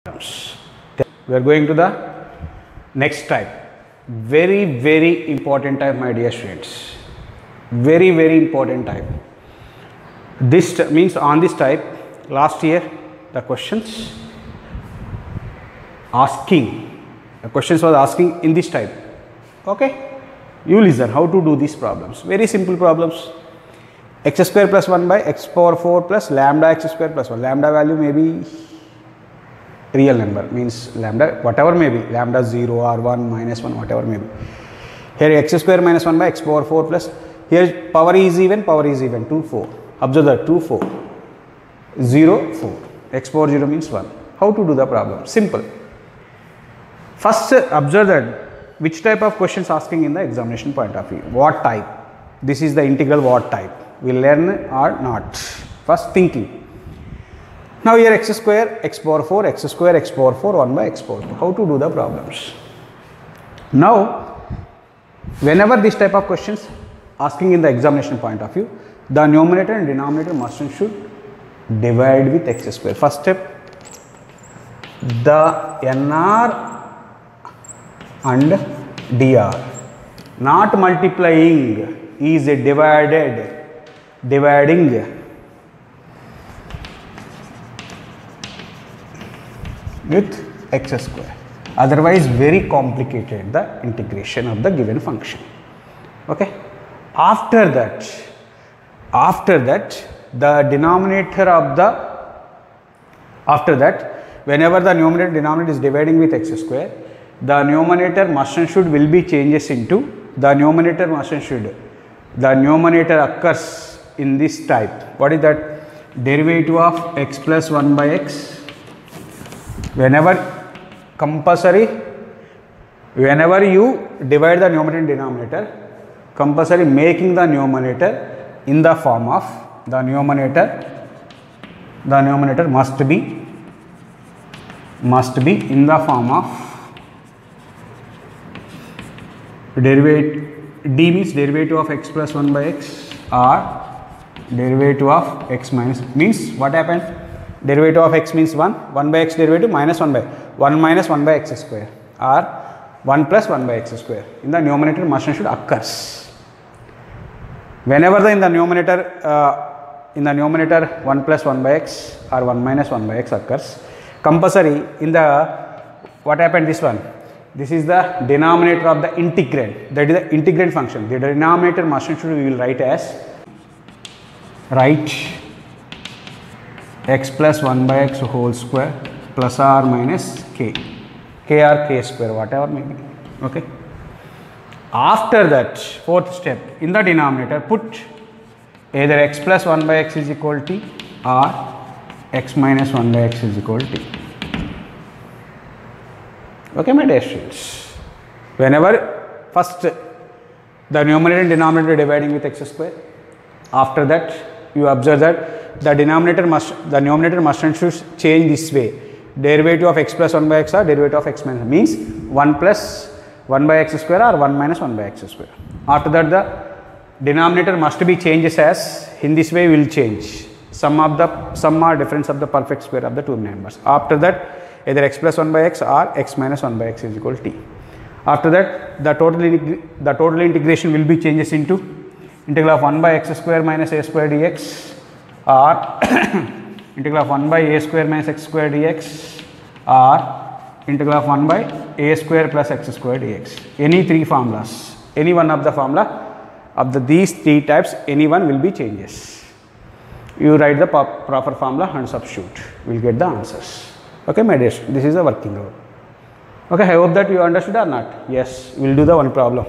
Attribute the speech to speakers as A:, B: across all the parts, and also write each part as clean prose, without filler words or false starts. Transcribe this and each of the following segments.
A: We are going to the next type. Very important type, my dear students. Very important type. This means on this type, last year the questions was asking in this type. Okay, you listen how to do these problems. Very simple problems. X square plus 1 by x power 4 plus lambda x square plus 1. Lambda value may be real number, means lambda whatever may be, lambda 0 or 1 minus 1 whatever may be. Here x square minus 1 by x power 4 plus, here power is even 2 4. Observe that 2 4 0 4, x power 0 means 1. How to do the problem? Simple. First observe that which type of questions asking in the examination point of view. What type? This is the integral what type. We learn or not. First thinking. Now here x square x power 4, x square x power 4, 1 by x power 2. How to do the problems? Now whenever this type of questions asking in the examination point of view, the numerator and denominator must and should divide with x square. First step, the nr and dr not multiplying is dividing with x square. Otherwise very complicated the integration of the given function. Okay. After that the denominator of the, after that whenever the numerator and denominator is dividing with x square, the numerator must and should will be changes into, the numerator must and should, the numerator occurs in this type. What is that? Derivative of x plus 1 by x. Whenever compulsory, whenever you divide the numerator and denominator, compulsory making the numerator in the form of, the numerator must be in the form of derivative, d means derivative of x plus 1 by x or derivative of x minus, means what happened? Derivative of x means 1 by x derivative minus 1 by 1 minus 1 by x square or 1 plus 1 by x square in the numerator must and should occurs. Whenever in the numerator 1 plus 1 by x or 1 minus 1 by x occurs, compulsory in the, what happened, this one, this is the denominator of the integrand, that is the integrand function. The denominator must and should we will write as, x plus 1 by x whole square plus or minus k or k square whatever may be. Okay. After that, fourth step, in the denominator put either x plus 1 by x is equal to t or x minus 1 by x is equal to t. Okay, my dear students. Whenever first the numerator and denominator dividing with x square, after that you observe that the numerator must and should change this way. Derivative of x plus 1 by x or derivative of x minus, means 1 plus 1 by x square or 1 minus 1 by x square. After that the denominator must be changes as, in this way we will change sum or difference of the perfect square of the two numbers. After that either x plus 1 by x or x minus 1 by x is equal to t. After that the total integration will be changes into integral of 1 by x square minus a square dx or integral of 1 by a square minus x square dx or integral of 1 by a square plus x square dx. Any three formulas, any one of the formula of these three types, any one will be changes. You write the proper formula and substitute, we will get the answers. Okay, my dear, this is the working rule. Okay, I hope that you understood or not. Yes, we will do the one problem.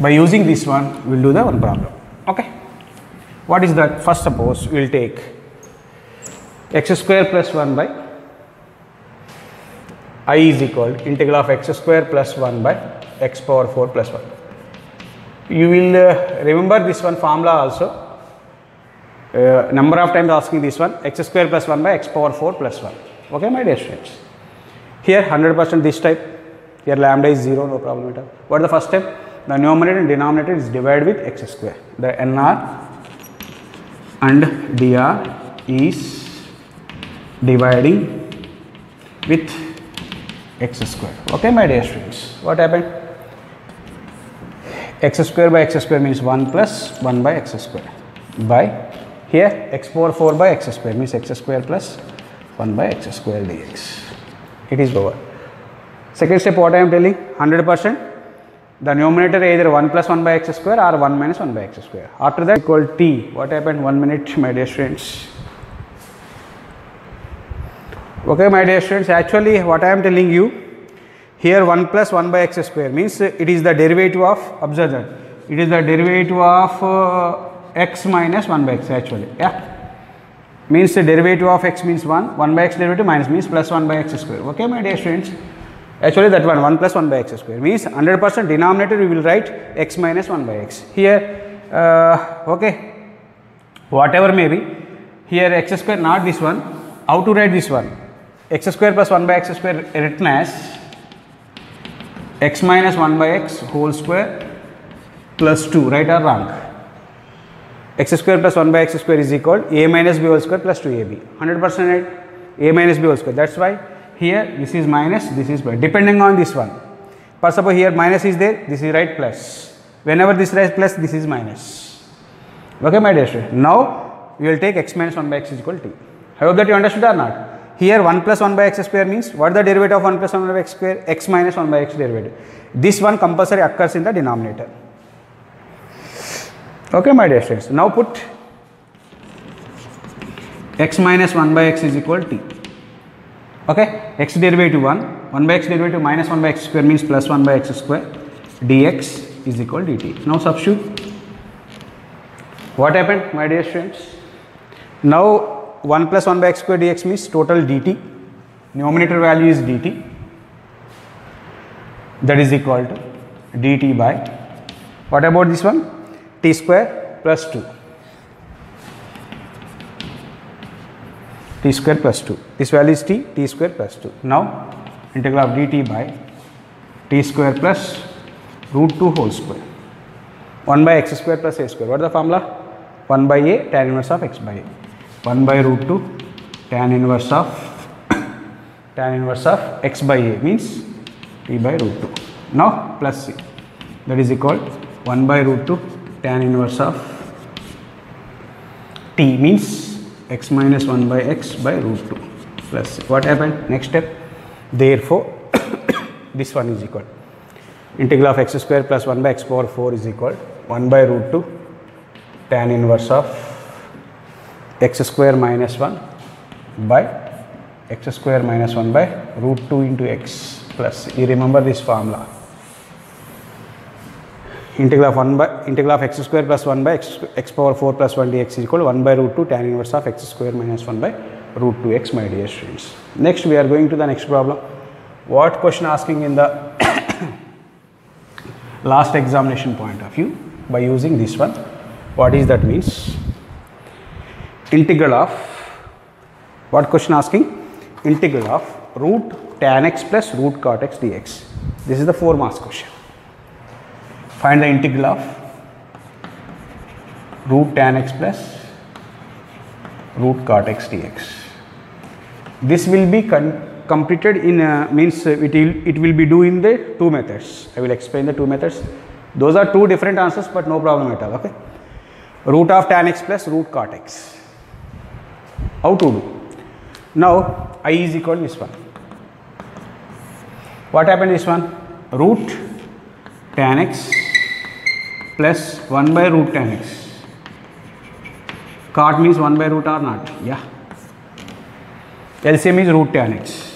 A: By using this one, we will do the one problem. Okay. What is that? First suppose we will take x square plus 1 by I is equal to integral of x square plus 1 by x power 4 plus 1. You will remember this one formula also. Number of times asking this one, x square plus 1 by x power 4 plus 1. Okay, my dear students. Here 100% this type, here lambda is 0, no problem at all. What is the first step? The numerator and denominator is divided with x square. The nr and dr is dividing with x square. Okay, my dear students, what happened? X square by x square means 1 plus 1 by x square by here x power 4 by x square means x square plus 1 by x square dx. It is over. Second step, what I am telling, 100%. The numerator either 1 plus 1 by x square or 1 minus 1 by x square. After that equal t. What happened? 1 minute, my dear students. Okay, my dear students, actually what I am telling you, here 1 plus 1 by x square means it is the derivative of, observe that, it is the derivative of x minus 1 by x actually, yeah. Means the derivative of x means 1 by x derivative minus means plus 1 by x square. Okay, my dear students. Actually that 1 plus 1 by x square means 100% denominator we will write x minus 1 by x. Here, okay, whatever may be, here x square, not this one. How to write this one? X square plus 1 by x square written as x minus 1 by x whole square plus 2, right or wrong? X square plus 1 by x square is equal a minus b whole square plus 2ab. 100% right? A minus b whole square. That's why here this is minus, this is plus, depending on this one. For suppose here minus is there, this is right plus. Whenever this is plus, this is minus. Okay, my dear student. Now we will take x minus 1 by x is equal to t. I hope that you understood or not. Here 1 plus 1 by x square means what is the derivative of 1 plus 1 by x square? X minus 1 by x derivative. This one compulsory occurs in the denominator. Okay, my dear students. Now put x minus 1 by x is equal to t. Okay, x derivative 1 by x derivative minus 1 by x square means plus 1 by x square dx is equal to dt. Now substitute. What happened, my dear students? Now 1 plus 1 by x square dx means total dt, numerator value is dt, that is equal to dt by, what about this one? T square plus 2. T square plus 2. This value is t, t square plus 2. Now integral of dt by t square plus root 2 whole square. 1 by x square plus a square. What is the formula? 1 by a tan inverse of x by a. 1 by root 2 tan inverse of x by a means t by root 2. Now plus c, that is equal 1 by root 2 tan inverse of t means x minus 1 by x by root 2 plus c. What happened? Next step, therefore this one is equal integral of x square plus 1 by x power 4 is equal 1 by root 2 tan inverse of x square minus 1 by x square minus 1 by root 2 into x plus. You remember this formula. Integral of x square plus 1 by x power 4 plus 1 dx is equal to 1 by root 2 tan inverse of x square minus 1 by root 2x, my dear students. Next we are going to the next problem. What question asking in the last examination point of view by using this one? What is that means? Integral of, what question asking? Integral of root tan x plus root cot x dx. This is the 4 marks question. Find the integral of root tan x plus root cot x dx. This will be completed in means it will be do in the 2 methods. I will explain the 2 methods. Those are 2 different answers, but no problem at all. Okay. Root of tan x plus root cot x. How to do? Now I is equal to this one. What happened this one? Root tan x plus 1 by root tan x. Cot means 1 by root or not? Yeah. LCM is root tan x.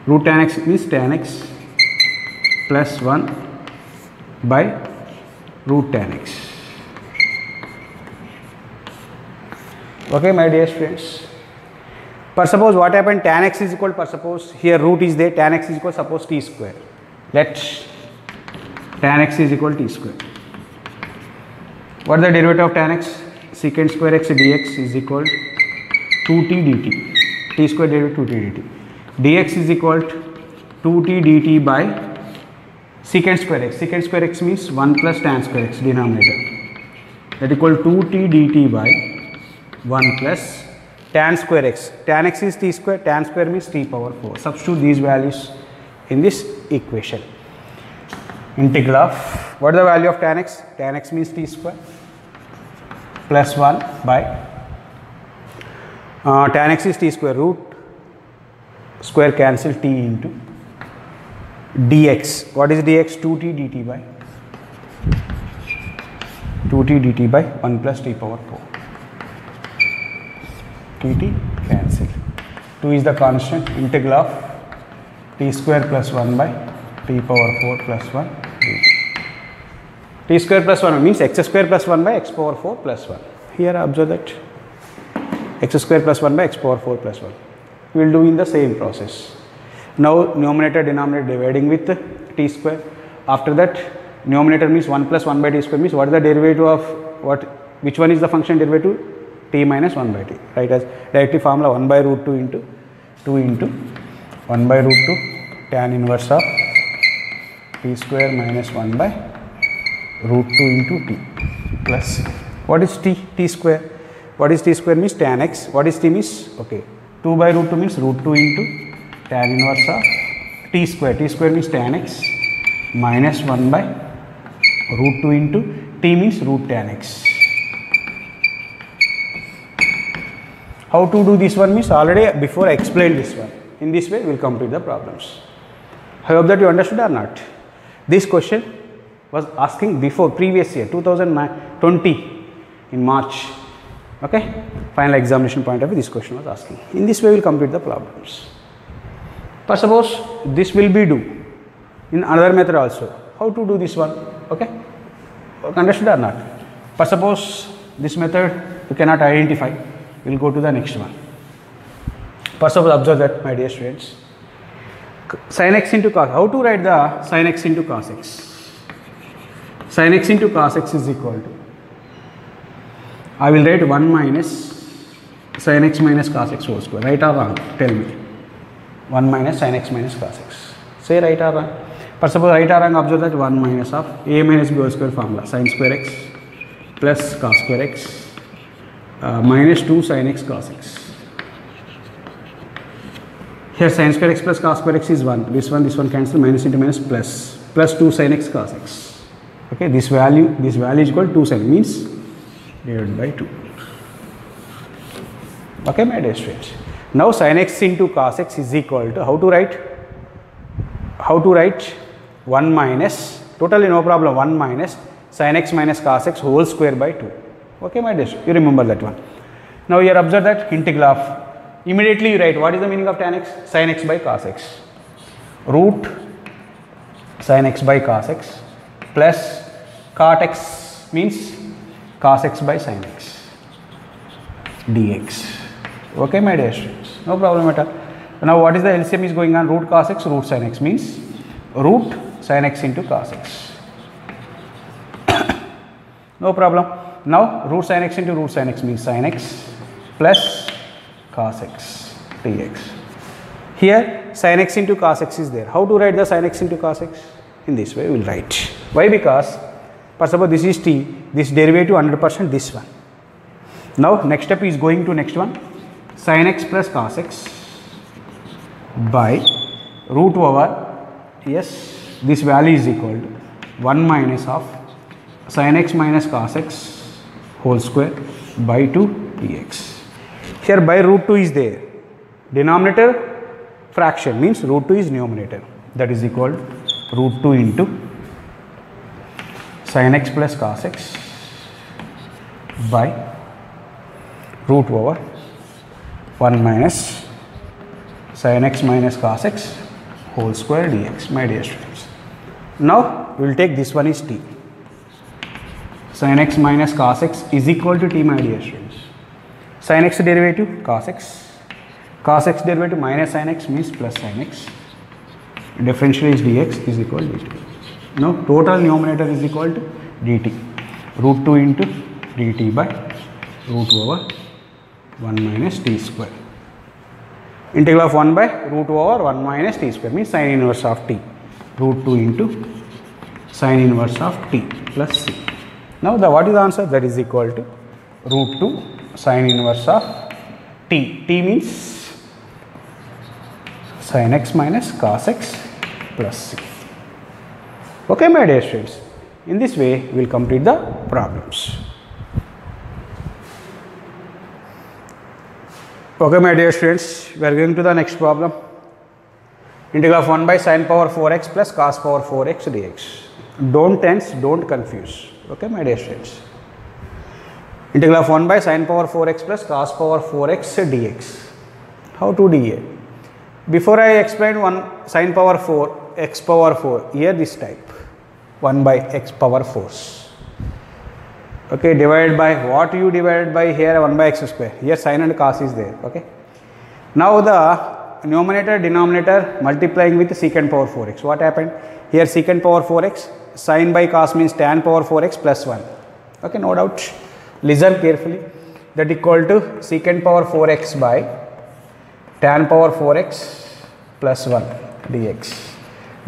A: Root tan x means tan x plus 1 by root tan x. Okay, my dear students. For suppose what happened, tan x is equal, for suppose here root is there, tan x is equal, suppose t square. Let tan x is equal to t square. What is the derivative of tan x? Secant square x dx is equal to 2t dt. T square derivative 2t dt. Dx is equal to 2t dt by secant square x. Secant square x means 1 plus tan square x denominator. That equal 2t dt by 1 plus tan square x. Tan x is t square, tan square means t power 4. Substitute these values in this equation. Integral of, what is the value of tan x? Tan x means t square plus 1 by tan x is t square, root square cancel t into dx. What is dx? 2t dt by 2t dt by 1 plus t power 4. dt cancel. 2 is the constant. Integral of t square plus 1 by t power 4 plus 1 dt. T square plus 1 means x square plus 1 by x power 4 plus 1. Here observe that x square plus 1 by x power 4 plus 1. We will do in the same process. Now numerator denominator dividing with t square. After that numerator means 1 plus 1 by t square means what is the derivative of what, which one is the function derivative? T minus 1 by t. Right, as directly formula 1 by root 2 into 1 by root 2 tan inverse of t square minus 1 by root 2 into t plus what is t? T square. What is t square means tan x. What is t means? Okay, 2 by root 2 means root 2 into tan inverse of t square. T square means tan x minus 1 by root 2 into t means root tan x. How to do this one means already before I explained this one. In this way we will complete the problems. I hope that you understood or not. This question was asking before previous year 2020 in March. Okay, final examination point of view this question was asking. In this way we will complete the problems. But suppose this will be do in another method also. How to do this one? Okay, understood or not? But suppose this method you cannot identify, we will go to the next one. First of all, observe that, my dear students, sin x into cos. How to write the sin x into cos x? Sin x into cos x is equal to, I will write 1 minus sin x minus cos x whole square. Right or wrong? Tell me. 1 minus sin x minus cos x. Say right or wrong. First of all, right or wrong, observe that 1 minus of a minus b whole square formula. Sin square x plus cos square x minus 2 sin x cos x. Here sin square x plus cos square x is 1. This one cancel, minus into minus plus 2 sin x cos x. Okay, this value is equal to 2 sin means divided by 2. Okay, my dear students. Now sin x into cos x is equal to, how to write? 1 minus, totally no problem, 1 minus sin x minus cos x whole square by 2. Okay, my dear students, you remember that one. Now here observe that integral of, immediately you write what is the meaning of tan x? Sin x by cos x. Root sin x by cos x plus cot x means cos x by sin x dx. Okay, my dear students, no problem at all. Now what is the LCM is going on? Root cos x, root sin x means root sin x into cos x. No problem. Now root sin x into root sin x means sin x plus cos x dx. Here sin x into cos x is there. How to write the sin x into cos x? In this way we will write. Why? Because first of all this is t, this derivative 100% this one. Now next step is going to next one, sin x plus cos x by root over, yes, this value is equal to 1 minus of sin x minus cos x whole square by 2 dx. Here by root 2 is there, denominator fraction means root 2 is numerator, that is equal to root 2 into sin x plus cos x by root over 1 minus sin x minus cos x whole square dx, my dear students. Now we will take this one is t. Sin x minus cos x is equal to t, my dear students. Sin x derivative cos x derivative minus sin x means plus sin x. Differential is dx is equal to dt. Now total numerator is equal to dt. Root 2 into dt by root over 1 minus t square. Integral of 1 by root over 1 minus t square means sin inverse of t. Root 2 into sin inverse of t plus c. Now what is the answer? That is equal to root 2 sin inverse of t t. T means sin x minus cos x plus c. Okay, my dear students. In this way, we will complete the problems. Okay, my dear students, we are going to the next problem. Integral of 1 by sin power 4x plus cos power 4x dx. Don't tense, don't confuse. Okay, my dear students. Integral of 1 by sin power 4x plus cos power 4x dx. How to do it? Before I explain 1 sin power 4, x power 4, here this type. 1 by x power 4. Okay, divided by what you divided by here 1 by x square. Here sin and cos is there. Okay. Now the numerator denominator multiplying with secant power 4x. What happened? Here secant power 4x, sin by cos means tan power 4x plus 1. Okay, no doubt. Listen carefully. That equal to secant power 4x by tan power 4x plus 1 dx.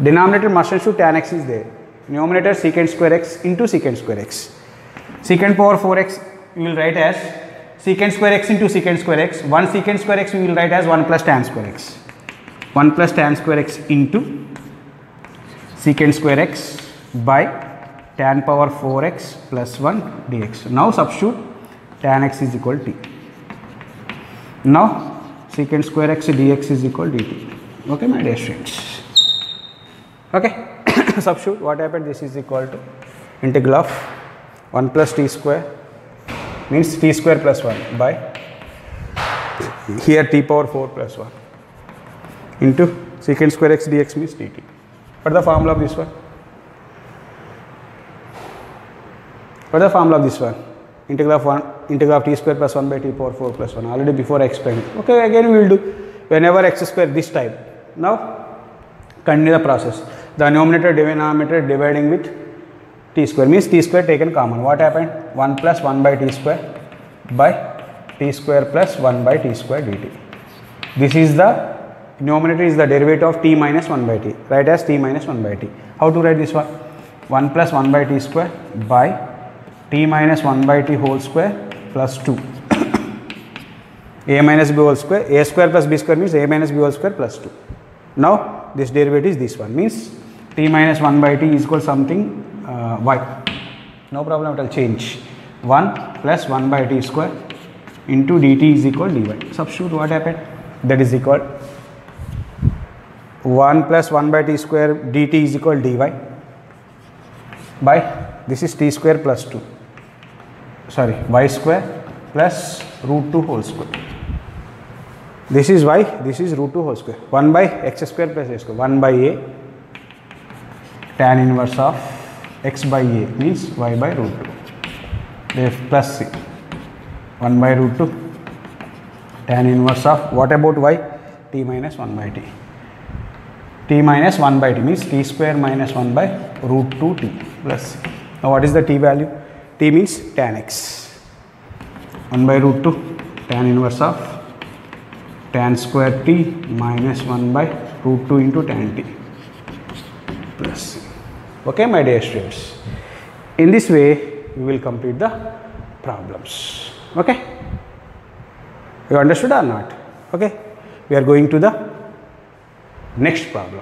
A: Denominator must ensure tan x is there. Numerator secant square x into secant square x. Secant power 4x we will write as secant square x into secant square x. 1 secant square x we will write as 1 plus tan square x. 1 plus tan square x into secant square x by tan power 4x plus 1 dx. Now substitute tan x is equal to t. Now secant square x dx is equal to dt. Okay, my dear students. Okay. Substitute what happened, this is equal to integral of 1 plus t square means t square plus 1 by here t power 4 plus 1 into secant square x dx means dt. What is the formula of this one? What is the formula of this one? Integral of t square plus 1 by t power 4 plus 1. Already before I explained. Okay, again we will do whenever x square this type. Now continue the process. The numerator denominator dividing with t square means t square taken common. What happened? 1 plus 1 by t square by t square plus 1 by t square dt. This is the numerator is the derivative of t minus 1 by t. Write as t minus 1 by t. How to write this one? 1 plus 1 by t square by t minus 1 by t whole square plus 2. A minus b whole square. A square plus b square means a minus b whole square plus 2. Now this derivative is this one means t minus 1 by t is equal something y. No problem, it will change. 1 plus 1 by t square into dt is equal dy. Substitute what happened? That is equal 1 plus 1 by t square dt is equal dy by this is t square plus 2. Sorry, y square plus root 2 whole square. This is y, this is root 2 whole square. 1 by x square plus a square. 1 by a tan inverse of x by a means y by root 2. F plus c. 1 by root 2 tan inverse of what about y? T minus 1 by t. T minus 1 by t means t square minus 1 by root 2 t plus c. Now what is the t value? T means tan x. 1 by root 2 tan inverse of tan square t minus 1 by root 2 into tan t plus c. Okay, my dear students. In this way, we will complete the problems. Okay. You understood or not? Okay. We are going to the next problem.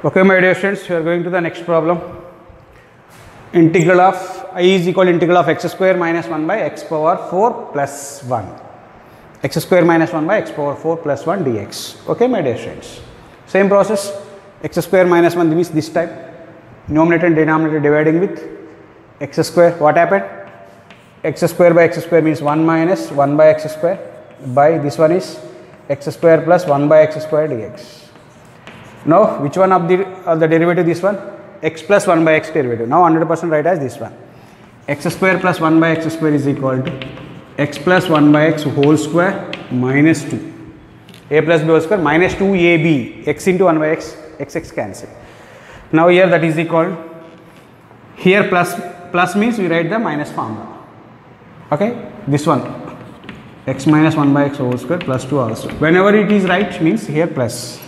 A: Okay, my dear students, we are going to the next problem. Integral of I is equal to integral of x square minus 1 by x power 4 plus 1. X square minus 1 by x power 4 plus 1 dx. Okay, my dear students. Same process. X square minus 1 means this type. Numerator and denominator dividing with x square. What happened? X square by x square means 1 minus 1 by x square by this one is x square plus 1 by x square dx. Now, which one of the derivative? This one, x plus 1 by x derivative. Now 100% write as this one. X square plus 1 by x square is equal to x plus 1 by x whole square minus 2. A plus b whole square minus 2ab. X into 1 by x, x cancel. Now here that is equal. Here plus means we write the minus formula. Okay, this one x minus 1 by x whole square plus 2 also. Whenever it is right means here plus.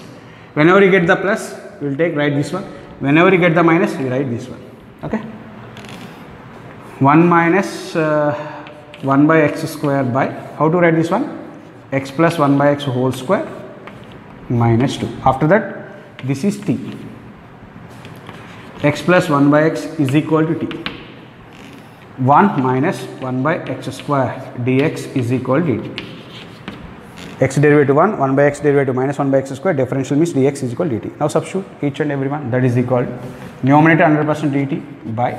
A: Whenever you get the plus, we will write this one. Whenever you get the minus, we write this one. Okay. 1 minus 1 by x square by, how to write this one? X plus 1 by x whole square minus 2. After that, this is t. X plus 1 by x is equal to t. 1 minus 1 by x square dx is equal to dt. X derivative 1 by x derivative minus 1 by x square, differential means dx is equal to dt. Now substitute each and every one, that is equal to numerator 100% dt by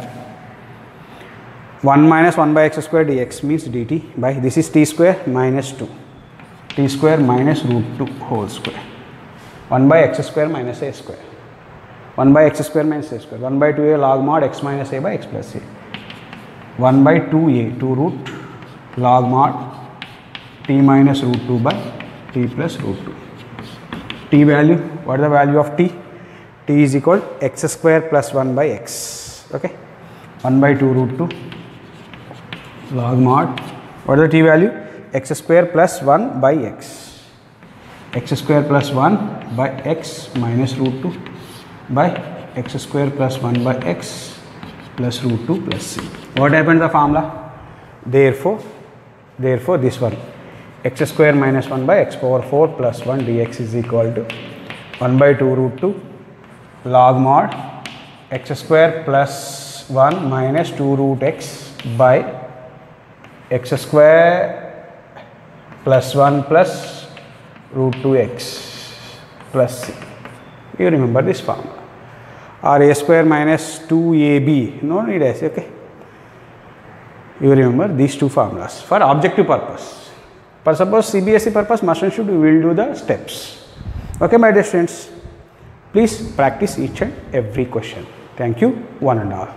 A: 1 minus 1 by x square dx means dt by, this is t square minus 2, t square minus root 2 whole square, 1 by x square minus a square, 1 by x square minus a square, 1 by 2a log mod x minus a by x plus a, 1 by 2a 2 root log mod t minus root 2 by t plus root 2. T value, what is the value of t? T is equal to x square plus 1 by x. Okay, 1 by 2 root 2 log mod, what is the t value? X square plus 1 by x, x square plus 1 by x minus root 2 by x square plus 1 by x plus root 2 plus c. What happened to the formula? Therefore this one, x square minus 1 by x power 4 plus 1 dx is equal to 1 by 2 root 2 log mod x square plus 1 minus 2 root x by x square plus 1 plus root 2x plus c. You remember this formula. Or a square minus 2ab, no need s, okay. You remember these two formulas for objective purpose. For suppose CBSE purpose, must and should, we will do the steps. Okay, my dear students, please practice each and every question. Thank you, one and all.